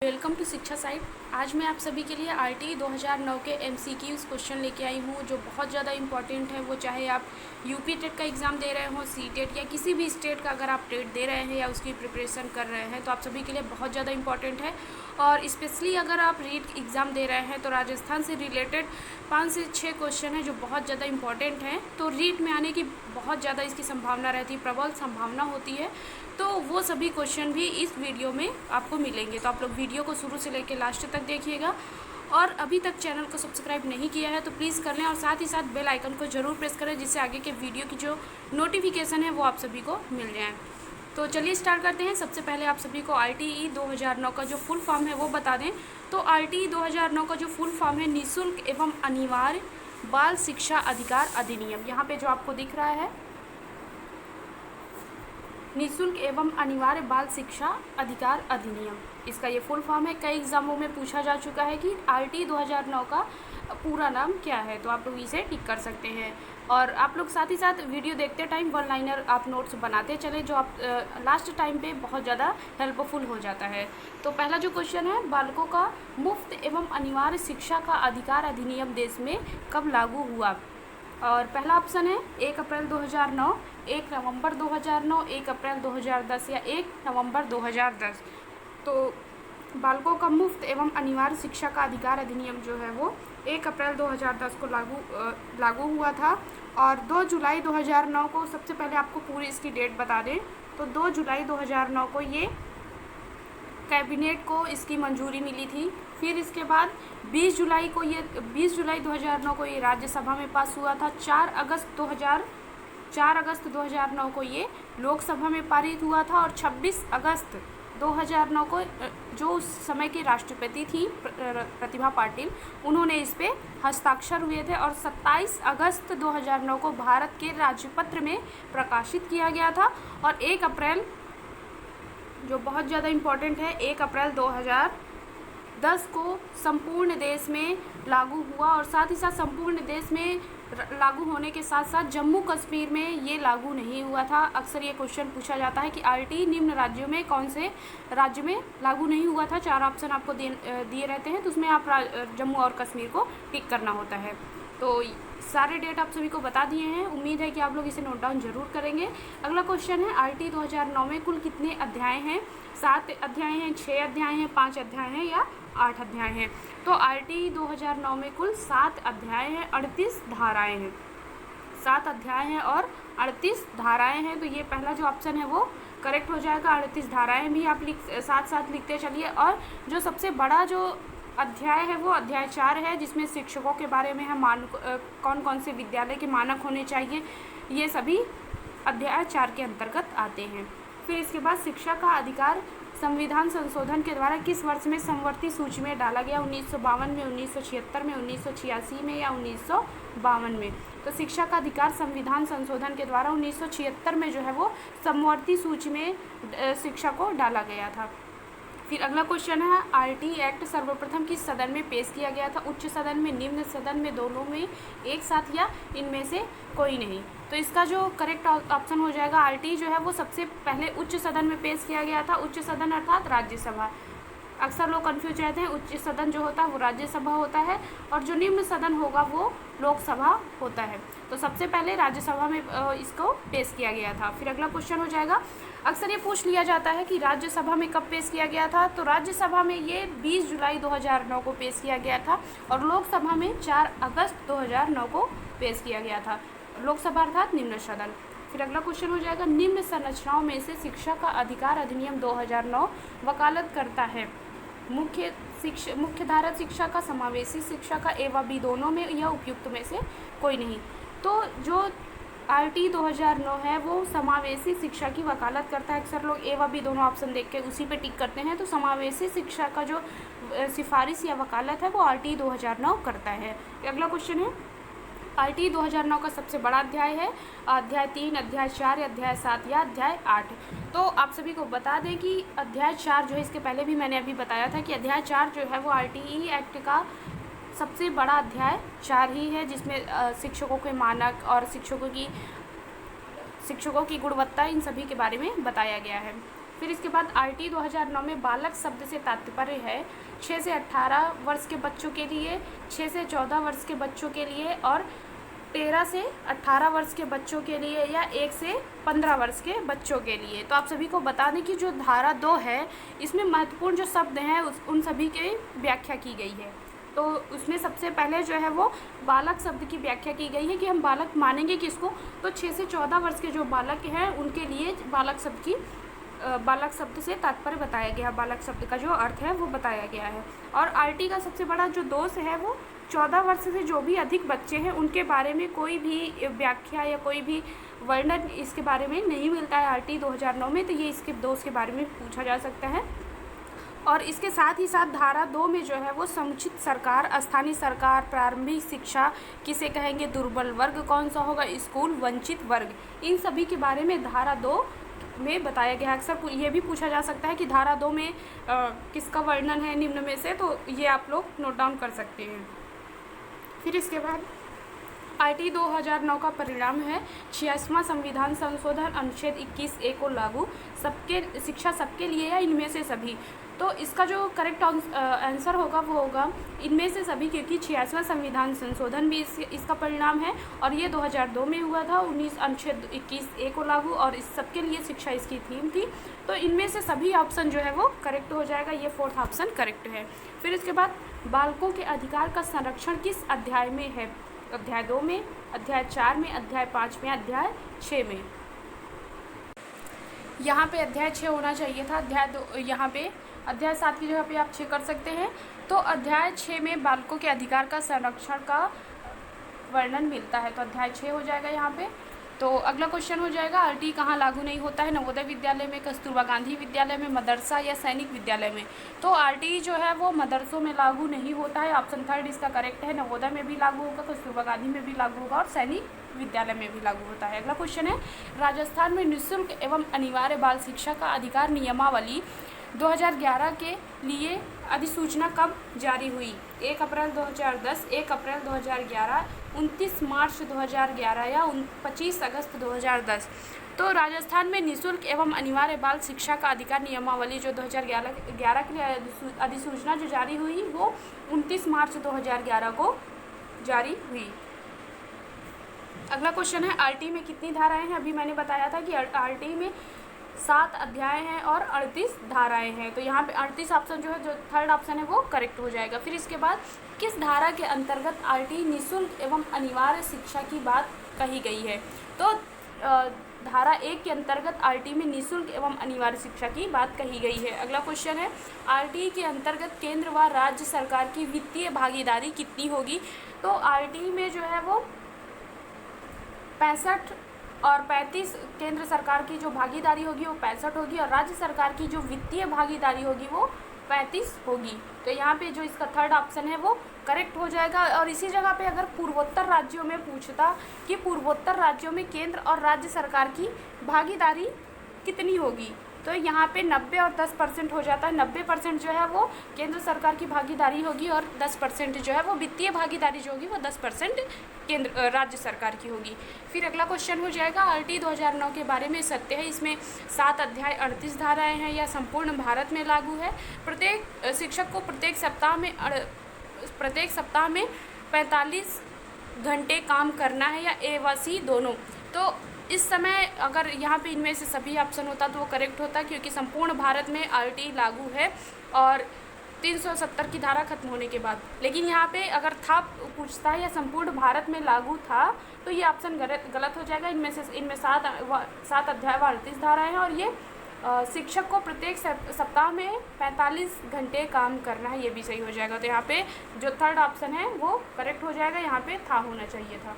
Welcome to शिक्षा site. आज मैं आप सभी के लिए आरटी 2009 के एमसीक्यूज क्वेश्चन लेके आई हूँ जो बहुत ज़्यादा इंपॉर्टेंट है। वो चाहे आप यूपी टेट का एग्ज़ाम दे रहे हो, सी टेट या किसी भी स्टेट का अगर आप टेट दे रहे हैं या उसकी प्रिपरेशन कर रहे हैं तो आप सभी के लिए बहुत ज़्यादा इंपॉर्टेंट है। और स्पेशली अगर आप रीट एग्ज़ाम दे रहे हैं तो राजस्थान से रिलेटेड 5 से 6 क्वेश्चन हैं जो बहुत ज़्यादा इंपॉर्टेंट हैं। तो रीट में आने की बहुत ज़्यादा इसकी संभावना रहती है, प्रबल संभावना होती है। तो वो सभी क्वेश्चन भी इस वीडियो में आपको मिलेंगे, तो आप लोग वीडियो को शुरू से लेकर लास्ट तक देखिएगा। और अभी तक चैनल को सब्सक्राइब नहीं किया है तो प्लीज़ कर लें और साथ ही साथ बेल आइकन को ज़रूर प्रेस करें जिससे आगे के वीडियो की जो नोटिफिकेशन है वो आप सभी को मिल जाए। तो चलिए स्टार्ट करते हैं। सबसे पहले आप सभी को आरटीई 2009 का जो फुल फॉर्म है वो बता दें। तो आरटीई 2009 का जो फुल फॉर्म है निःशुल्क एवं अनिवार्य बाल शिक्षा अधिकार अधिनियम। यहाँ पे जो आपको दिख रहा है निःशुल्क एवं अनिवार्य बाल शिक्षा अधिकार अधिनियम, इसका ये फुल फॉर्म है। कई एग्जामों में पूछा जा चुका है कि आरटी 2009 का पूरा नाम क्या है, तो आप लोग इसे टिक कर सकते हैं। और आप लोग साथ ही साथ वीडियो देखते टाइम वन लाइनर आप नोट्स बनाते चले जो आप लास्ट टाइम पे बहुत ज़्यादा हेल्पफुल हो जाता है। तो पहला जो क्वेश्चन है, बालकों का मुफ्त एवं अनिवार्य शिक्षा का अधिकार अधिनियम देश में कब लागू हुआ? और पहला ऑप्शन है 1 अप्रैल 2009, 1 नवंबर 2009, 1 अप्रैल 2010 या 1 नवंबर 2010। तो बालकों का मुफ्त एवं अनिवार्य शिक्षा का अधिकार अधिनियम जो है वो 1 अप्रैल 2010 को लागू हुआ था। और 2 जुलाई 2009 को, सबसे पहले आपको पूरी इसकी डेट बता दें तो 2 जुलाई 2009 को ये कैबिनेट को इसकी मंजूरी मिली थी। फिर इसके बाद 20 जुलाई 2009 को ये राज्यसभा में पास हुआ था। 4 अगस्त 2009 को ये लोकसभा में पारित हुआ था। और 26 अगस्त 2009 को जो उस समय की राष्ट्रपति थी प्रतिभा पाटिल, उन्होंने इस पे हस्ताक्षर हुए थे। और 27 अगस्त 2009 को भारत के राजपत्र में प्रकाशित किया गया था। और 1 अप्रैल जो बहुत ज़्यादा इम्पॉर्टेंट है, 1 अप्रैल 2010 को संपूर्ण देश में लागू हुआ। और साथ ही साथ संपूर्ण देश में लागू होने के साथ साथ जम्मू कश्मीर में ये लागू नहीं हुआ था। अक्सर ये क्वेश्चन पूछा जाता है कि आरटी निम्न राज्यों में कौन से राज्य में लागू नहीं हुआ था। 4 ऑप्शन आपको दिए रहते हैं तो उसमें आप जम्मू और कश्मीर को टिक करना होता है। तो सारे डेट आप सभी को बता दिए हैं, उम्मीद है कि आप लोग इसे नोट डाउन जरूर करेंगे। अगला क्वेश्चन है, आरटी 2009 में कुल कितने अध्याय हैं? 7 अध्याय हैं, 6 अध्याय हैं, 5 अध्याय हैं या 8 अध्याय हैं? तो आरटी 2009 में कुल 7 अध्याय हैं, 38 धाराएं हैं। 7 अध्याय हैं और 38 धाराएं हैं। तो ये पहला जो ऑप्शन है वो करेक्ट हो जाएगा। 38 धाराएं भी आप साथ साथ लिखते चलिए। और जो सबसे बड़ा जो अध्याय है वो अध्याय 4 है जिसमें शिक्षकों के बारे में है, कौन कौन से विद्यालय के मानक होने चाहिए, ये सभी अध्याय 4 के अंतर्गत आते हैं। फिर इसके बाद शिक्षा का अधिकार संविधान संशोधन के द्वारा किस वर्ष में समवर्ती सूची में डाला गया? 1952 में, 1976 में, 1986 में या 1952 में? तो शिक्षा का अधिकार संविधान संशोधन के द्वारा 1976 में जो है वो समवर्ती सूची में शिक्षा को डाला गया था। फिर अगला क्वेश्चन है, आरटी एक्ट सर्वप्रथम किस सदन में पेश किया गया था? उच्च सदन में, निम्न सदन में, दोनों में एक साथ या इनमें से कोई नहीं? तो इसका जो करेक्ट ऑप्शन हो जाएगा, आरटी जो है वो सबसे पहले उच्च सदन में पेश किया गया था। उच्च सदन अर्थात राज्यसभा। अक्सर लोग कंफ्यूज रहते हैं, उच्च सदन जो होता है वो राज्यसभा होता है और जो निम्न सदन होगा वो लोकसभा होता है। तो सबसे पहले राज्यसभा में इसको पेश किया गया था। फिर अगला क्वेश्चन हो जाएगा, अक्सर ये पूछ लिया जाता है कि राज्यसभा में कब पेश किया गया था? तो राज्यसभा में ये 20 जुलाई 2009 को पेश किया गया था और लोकसभा में 4 अगस्त 2009 को पेश किया गया था। लोकसभा अर्थात निम्न सदन। फिर अगला क्वेश्चन हो जाएगा, निम्न संरचनाओं में से शिक्षा का अधिकार अधिनियम 2009 वकालत करता है? मुख्यधारा शिक्षा का, समावेशी शिक्षा का, ए व बी दोनों में या उपयुक्त में से कोई नहीं? तो जो आरटी 2009 है वो समावेशी शिक्षा की वकालत करता है। अक्सर लोग ए व बी दोनों ऑप्शन देख के उसी पे टिक करते हैं। तो समावेशी शिक्षा का जो सिफारिश या वकालत है वो आरटी 2009 करता है। अगला क्वेश्चन है, आरटी 2009 का सबसे बड़ा अध्याय है अध्याय 3, अध्याय 4, अध्याय 7 या अध्याय 8? तो आप सभी को बता दें कि अध्याय 4 जो है, इसके पहले भी मैंने अभी बताया था कि अध्याय 4 जो है वो आरटीई एक्ट का सबसे बड़ा अध्याय 4 ही है जिसमें शिक्षकों के मानक और शिक्षकों की गुणवत्ता इन सभी के बारे में बताया गया है। फिर इसके बाद आरटी 2009 में बालक शब्द से तात्पर्य है 6 से 18 वर्ष के बच्चों के लिए, 6 से 14 वर्ष के बच्चों के लिए और 13 से 18 वर्ष के बच्चों के लिए या 1 से 15 वर्ष के बच्चों के लिए। तो आप सभी को बता दें कि जो धारा 2 है इसमें महत्वपूर्ण जो शब्द हैं उन सभी की व्याख्या की गई है। तो उसमें सबसे पहले जो है वो बालक शब्द की व्याख्या की गई है कि हम बालक मानेंगे किसको, तो 6 से 14 वर्ष के जो बालक हैं उनके लिए बालक शब्द से तात्पर्य बताया गया, बालक शब्द का जो अर्थ है वो बताया गया है। और आरटी का सबसे बड़ा जो दोष है वो 14 वर्ष से जो भी अधिक बच्चे हैं उनके बारे में कोई भी व्याख्या या कोई भी वर्णन इसके बारे में नहीं मिलता है आरटी 2009 में, तो ये इसके दोष के बारे में पूछा जा सकता है। और इसके साथ ही साथ धारा 2 में जो है वो समुचित सरकार, स्थानीय सरकार, प्रारंभिक शिक्षा किसे कहेंगे, दुर्बल वर्ग कौन सा होगा, स्कूल, वंचित वर्ग, इन सभी के बारे में धारा 2 में बताया गया है। अक्सर ये भी पूछा जा सकता है कि धारा 2 में किसका वर्णन है निम्न में से, तो ये आप लोग नोट डाउन कर सकते हैं। फिर इसके बाद आरटी 2009 का परिणाम है 86वां संविधान संशोधन अनुच्छेद 21A को लागू, शिक्षा सबके लिए या इनमें से सभी। तो इसका जो करेक्ट आंसर होगा वो होगा इनमें से सभी, क्योंकि 86वां संविधान संशोधन भी इसका परिणाम है और ये 2002 में हुआ था, अनुच्छेद 21A को लागू, और इस सबके लिए शिक्षा इसकी थीम थी। तो इनमें से सभी ऑप्शन जो है वो करेक्ट हो जाएगा, ये 4th ऑप्शन करेक्ट है। फिर इसके बाद बालकों के अधिकार का संरक्षण किस अध्याय में है, अध्याय 2 में, अध्याय 4 में, अध्याय 5 में, अध्याय 6 में। यहाँ पे अध्याय 6 होना चाहिए था, अध्याय 2 यहाँ पे अध्याय 7 की जगह पे आप 6 कर सकते हैं। तो अध्याय 6 में बालकों के अधिकार का संरक्षण का वर्णन मिलता है, तो अध्याय 6 हो जाएगा यहाँ पे। तो अगला क्वेश्चन हो जाएगा आरटी कहाँ लागू नहीं होता है, नवोदय विद्यालय में, कस्तूरबा गांधी विद्यालय में, मदरसा या सैनिक विद्यालय में। तो आरटी जो है वो मदरसों में लागू नहीं होता है, ऑप्शन 3 इसका करेक्ट है। नवोदय में भी लागू होगा, कस्तूरबा गांधी में भी लागू होगा और सैनिक विद्यालय में भी लागू होता है। अगला क्वेश्चन है राजस्थान में निःशुल्क एवं अनिवार्य बाल शिक्षा का अधिकार नियमावली 2011 के लिए अधिसूचना कब जारी हुई, 1 अप्रैल 2010, 1 अप्रैल 2011, 29 मार्च 2011 या 25 अगस्त 2010। तो राजस्थान में निःशुल्क एवं अनिवार्य बाल शिक्षा का अधिकार नियमावली जो 2011 के लिए अधिसूचना जो जारी हुई वो 29 मार्च 2011 को जारी हुई। अगला क्वेश्चन है आरटी में कितनी धाराएं हैं, अभी मैंने बताया था कि आरटी में 7 अध्याय हैं और 38 धाराएं हैं। तो यहाँ पे 38 ऑप्शन जो है, जो 3rd ऑप्शन है वो करेक्ट हो जाएगा। फिर इसके बाद किस धारा के अंतर्गत आरटी निःशुल्क एवं अनिवार्य शिक्षा की बात कही गई है, तो धारा 1 के अंतर्गत आरटी में निःशुल्क एवं अनिवार्य शिक्षा की बात कही गई है। अगला क्वेश्चन है आरटी के अंतर्गत केंद्र व राज्य सरकार की वित्तीय भागीदारी कितनी होगी, तो आरटी में जो है वो 65 और 35 केंद्र सरकार की जो भागीदारी होगी वो 65 होगी और राज्य सरकार की जो वित्तीय भागीदारी होगी वो 35 होगी। तो यहाँ पे जो इसका 3rd ऑप्शन है वो करेक्ट हो जाएगा। और इसी जगह पे अगर पूर्वोत्तर राज्यों में पूछता कि पूर्वोत्तर राज्यों में केंद्र और राज्य सरकार की भागीदारी कितनी होगी, तो यहाँ पे 90 और 10% हो जाता है। 90% जो है वो केंद्र सरकार की भागीदारी होगी और 10% जो है वो वित्तीय भागीदारी जो होगी वो 10% केंद्र राज्य सरकार की होगी। फिर अगला क्वेश्चन हो जाएगा आरटी 2009 के बारे में सत्य है, इसमें 7 अध्याय 38 धाराएं हैं या संपूर्ण भारत में लागू है। प्रत्येक शिक्षक को प्रत्येक सप्ताह में 45 घंटे काम करना है या ए व सी दोनों। तो इस समय अगर यहाँ पे इनमें से सभी ऑप्शन होता तो वो करेक्ट होता, क्योंकि संपूर्ण भारत में आरटी लागू है और 370 की धारा खत्म होने के बाद। लेकिन यहाँ पे अगर था पूछता है या संपूर्ण भारत में लागू था तो ये ऑप्शन गलत हो जाएगा। इनमें 7 अध्याय व 38 धाराएँ हैं और ये शिक्षक को प्रत्येक सप्ताह में 45 घंटे काम करना है, ये भी सही हो जाएगा। तो यहाँ पे जो 3rd ऑप्शन है वो करेक्ट हो जाएगा, यहाँ पे था होना चाहिए था।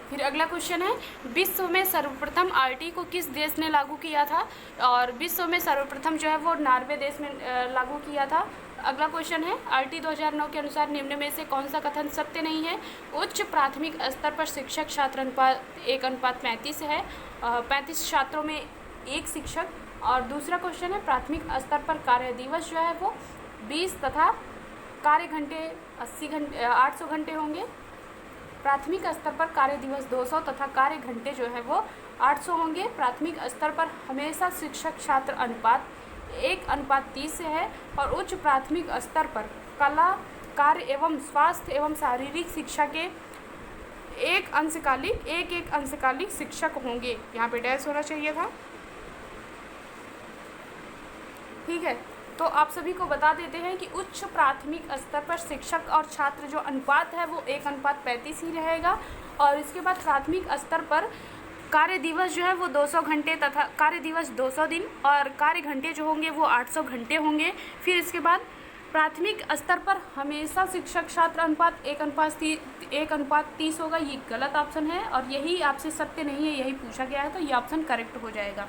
फिर अगला क्वेश्चन है विश्व में सर्वप्रथम आरटी को किस देश ने लागू किया था, और विश्व में सर्वप्रथम जो है वो नॉर्वे देश में लागू किया था। अगला क्वेश्चन है आरटी 2009 के अनुसार निम्न में से कौन सा कथन सत्य नहीं है, उच्च प्राथमिक स्तर पर शिक्षक छात्र अनुपात 1:35 है, 35 छात्रों में 1 शिक्षक। और दूसरा क्वेश्चन है प्राथमिक स्तर पर कार्य दिवस जो है वो 20 तथा कार्य घंटे 800 घंटे होंगे। प्राथमिक स्तर पर कार्य दिवस 200 तथा कार्य घंटे जो है वो 800 होंगे। प्राथमिक स्तर पर हमेशा शिक्षक छात्र अनुपात 1:30 से है और उच्च प्राथमिक स्तर पर कला, कार्य एवं स्वास्थ्य एवं शारीरिक शिक्षा के एक अंशकालिक शिक्षक होंगे। यहाँ पे डैश होना चाहिए था, ठीक है। तो आप सभी को बता देते हैं कि उच्च प्राथमिक स्तर पर शिक्षक और छात्र जो अनुपात है वो 1:35 ही रहेगा। और इसके बाद प्राथमिक स्तर पर कार्य दिवस जो है वो 200 घंटे तथा कार्य दिवस 200 दिन और कार्य घंटे जो होंगे वो 800 घंटे होंगे। फिर इसके बाद प्राथमिक स्तर पर हमेशा शिक्षक छात्र अनुपात 1:30 होगा। ये गलत ऑप्शन है और यही आपसे सत्य नहीं है, यही पूछा गया है, तो ये ऑप्शन करेक्ट हो जाएगा।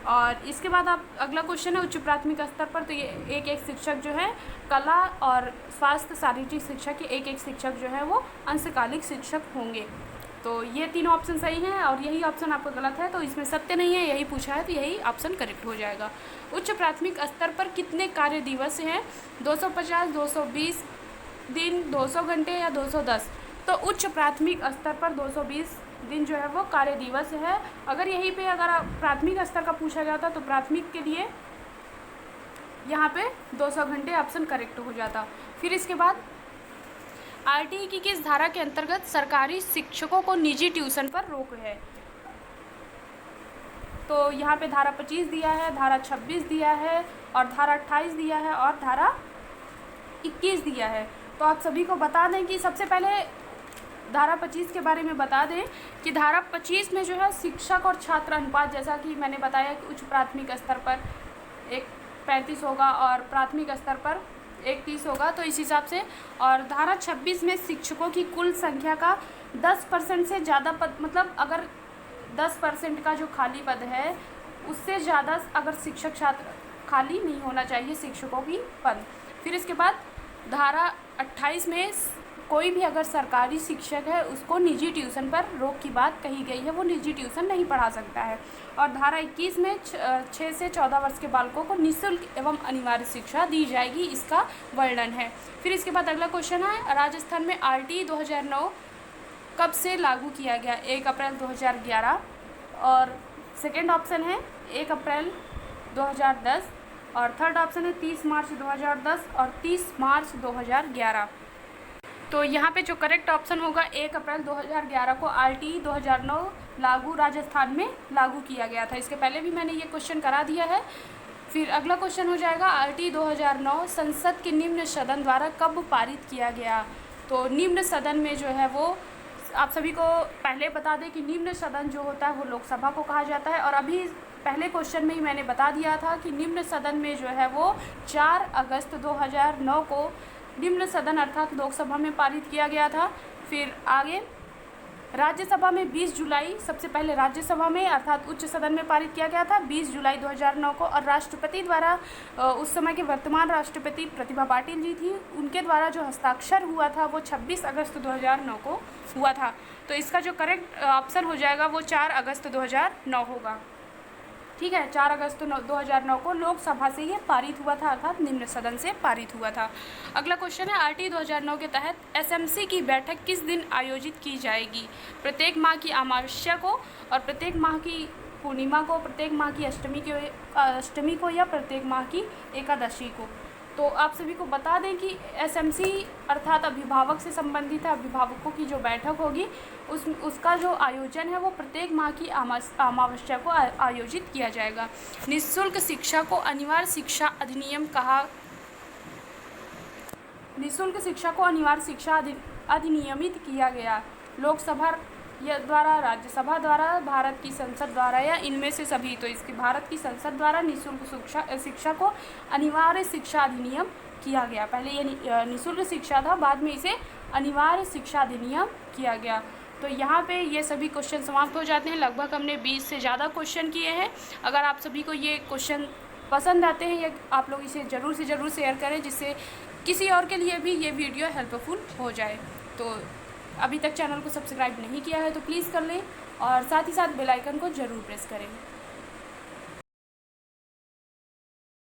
और इसके बाद आप अगला क्वेश्चन है उच्च प्राथमिक स्तर पर, तो ये एक शिक्षक जो है कला और स्वास्थ्य शारीरिक शिक्षा के एक शिक्षक जो है वो अंशकालिक शिक्षक होंगे। तो ये तीनों ऑप्शन सही हैं और यही ऑप्शन आपका गलत है, तो इसमें सत्य नहीं है, यही पूछा है, तो यही ऑप्शन करेक्ट हो जाएगा। उच्च प्राथमिक स्तर पर कितने कार्य दिवस हैं? 250, 220 दिन, 200 घंटे या 210? तो उच्च प्राथमिक स्तर पर 220 दिन जो है वो कार्य दिवस है। अगर यहीं पे अगर प्राथमिक स्तर का पूछा गया था तो प्राथमिक के लिए यहाँ पे 200 घंटे ऑप्शन करेक्ट हो जाता। फिर इसके बाद आरटीई की किस धारा के अंतर्गत सरकारी शिक्षकों को निजी ट्यूशन पर रोक है? तो यहाँ पे धारा 25 दिया है, धारा 26 दिया है और धारा 28 दिया है और धारा 21 दिया है। तो आप सभी को बता दें कि सबसे पहले धारा 25 के बारे में बता दें कि धारा 25 में जो है शिक्षक और छात्र अनुपात, जैसा कि मैंने बताया कि उच्च प्राथमिक स्तर पर 1:35 होगा और प्राथमिक स्तर पर 1:30 होगा, तो इस हिसाब से। और धारा 26 में शिक्षकों की कुल संख्या का 10% से ज़्यादा पद, मतलब अगर 10% का जो खाली पद है उससे ज़्यादा अगर शिक्षक छात्र खाली नहीं होना चाहिए शिक्षकों की पद। फिर इसके बाद धारा 28 में कोई भी अगर सरकारी शिक्षक है उसको निजी ट्यूशन पर रोक की बात कही गई है, वो निजी ट्यूशन नहीं पढ़ा सकता है। और धारा 21 में 6 से 14 वर्ष के बालकों को निःशुल्क एवं अनिवार्य शिक्षा दी जाएगी, इसका वर्णन है। फिर इसके बाद अगला क्वेश्चन है राजस्थान में आरटीई 2009 कब से लागू किया गया? 1 अप्रैल 2011 और सेकेंड ऑप्शन है 1 अप्रैल 2010 और थर्ड ऑप्शन है 30 मार्च 2010 और 30 मार्च 2011। तो यहाँ पे जो करेक्ट ऑप्शन होगा 1 अप्रैल 2011 को आरटीई 2009 राजस्थान में लागू किया गया था। इसके पहले भी मैंने ये क्वेश्चन करा दिया है। फिर अगला क्वेश्चन हो जाएगा आरटीई 2009 संसद के निम्न सदन द्वारा कब पारित किया गया? तो निम्न सदन में जो है वो आप सभी को पहले बता दें कि निम्न सदन जो होता है वो लोकसभा को कहा जाता है। और अभी पहले क्वेश्चन में ही मैंने बता दिया था कि निम्न सदन में जो है वो 4 अगस्त 2009 को निम्न सदन अर्थात लोकसभा में पारित किया गया था। फिर आगे राज्यसभा में 20 जुलाई सबसे पहले राज्यसभा में अर्थात उच्च सदन में पारित किया गया था 20 जुलाई 2009 को। और राष्ट्रपति द्वारा उस समय के वर्तमान राष्ट्रपति प्रतिभा पाटिल जी थी, उनके द्वारा जो हस्ताक्षर हुआ था वो 26 अगस्त 2009 को हुआ था। तो इसका जो करेक्ट ऑप्शन हो जाएगा वो 4 अगस्त 2009 होगा। ठीक है, 4 अगस्त 2009 को लोकसभा से ये पारित हुआ था अर्थात निम्न सदन से पारित हुआ था। अगला क्वेश्चन है आरटीई 2009 के तहत एसएमसी की बैठक किस दिन आयोजित की जाएगी? प्रत्येक माह की अमावस्या को और प्रत्येक माह की पूर्णिमा को, प्रत्येक माह की अष्टमी को या प्रत्येक माह की एकादशी को। तो आप सभी को बता दें कि एसएमसी अर्थात अभिभावक से संबंधित है, अभिभावकों की जो बैठक होगी उसका जो आयोजन है वो प्रत्येक माह की अमावस्या को आयोजित किया जाएगा। निःशुल्क शिक्षा को अनिवार्य शिक्षा अधिनियम निःशुल्क शिक्षा को अनिवार्य शिक्षा अधिनियमित किया गया लोकसभा द्वारा, राज्यसभा द्वारा, भारत की संसद द्वारा या इनमें से सभी। तो इसकी भारत की संसद द्वारा निःशुल्क शिक्षा को अनिवार्य शिक्षा अधिनियम किया गया। पहले ये निःशुल्क शिक्षा था, बाद में इसे अनिवार्य शिक्षा अधिनियम किया गया। तो यहाँ पे ये सभी क्वेश्चन समाप्त हो जाते हैं। लगभग हमने 20 से ज़्यादा क्वेश्चन किए हैं। अगर आप सभी को ये क्वेश्चन पसंद आते हैं या आप लोग इसे ज़रूर से ज़रूर शेयर करें जिससे किसी और के लिए भी ये वीडियो हेल्पफुल हो जाए। तो अभी तक चैनल को सब्सक्राइब नहीं किया है तो प्लीज़ कर लें और साथ ही साथ बेल आइकन को ज़रूर प्रेस करें।